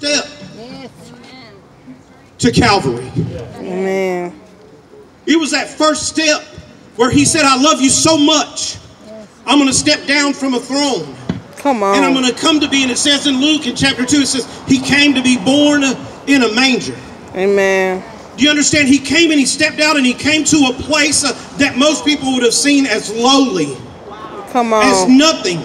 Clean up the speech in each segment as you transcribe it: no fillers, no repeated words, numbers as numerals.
step to Calvary. Amen. It was that first step where he said, I love you so much, I'm going to step down from a throne. Come on. And I'm going to come to be, and it says in Luke in chapter 2, it says, he came to be born in a manger. Amen. Do you understand? He came and he stepped out and he came to a place that most people would have seen as lowly. Come on. As nothing.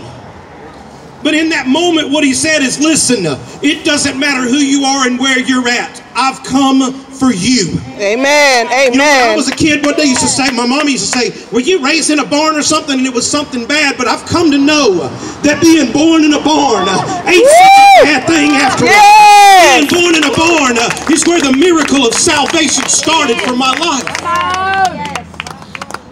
But in that moment, what he said is, listen, it doesn't matter who you are and where you're at. I've come for you. Amen. Amen. You know, when I was a kid, what they used to say, my mom used to say, were you raised in a barn or something? And it was something bad. But I've come to know that being born in a barn ain't such a bad thing after all. Being born in a barn is where the miracle of salvation started for my life.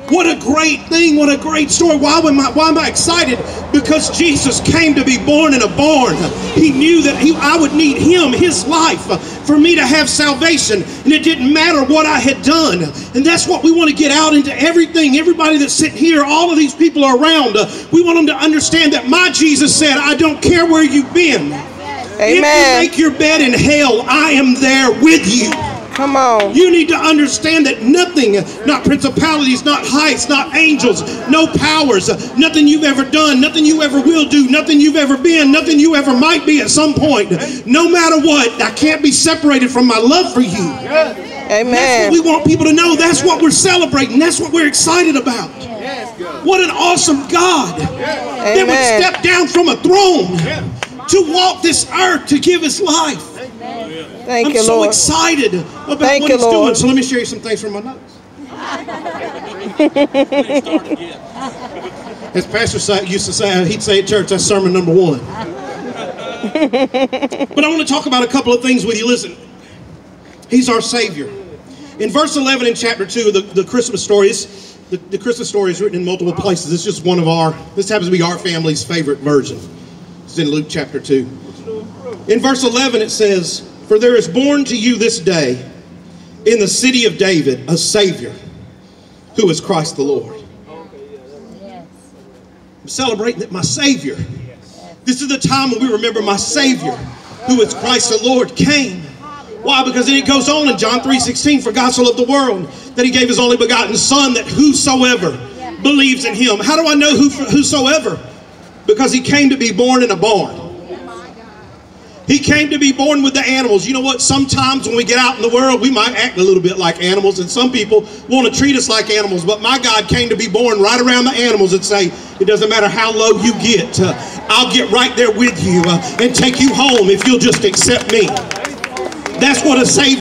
What a great thing. What a great story. Why am I excited? Because Jesus came to be born in a barn. He knew that I would need him, his life, for me to have salvation. And it didn't matter what I had done. And that's what we want to get out into everything. Everybody that's sitting here, all of these people are around. We want them to understand that my Jesus said, I don't care where you've been. Amen. If you make your bed in hell, I am there with you. Come on. You need to understand that nothing, not principalities, not heights, not angels, no powers, nothing you've ever done, nothing you ever will do, nothing you've ever been, nothing you ever might be at some point, no matter what, I can't be separated from my love for you. Amen. That's what we want people to know. That's what we're celebrating. That's what we're excited about. What an awesome God that would step down from a throne to walk this earth to give his life. Thank I'm you, so Lord. excited about Thank what you, he's Lord. doing. So let me share you some things from my notes. As Pastor used to say, he'd say at church, that's sermon number 1. But I want to talk about a couple of things with you. Listen, he's our Savior. In verse 11 in chapter 2, the Christmas story is, the Christmas story is written in multiple places. It's just this happens to be our family's favorite version. It's in Luke chapter 2. In verse 11 it says, for there is born to you this day in the city of David a Savior, who is Christ the Lord. I'm celebrating that my Savior. This is the time when we remember my Savior, who is Christ the Lord, came. Why? Because then it goes on in John 3:16, for God so loved the world that he gave his only begotten Son, that whosoever believes in him. How do I know whosoever? Because he came to be born in a barn. He came to be born with the animals. You know what? Sometimes when we get out in the world, we might act a little bit like animals, and some people want to treat us like animals. But my God came to be born right around the animals and say, it doesn't matter how low you get, I'll get right there with you and take you home if you'll just accept me. That's what a Savior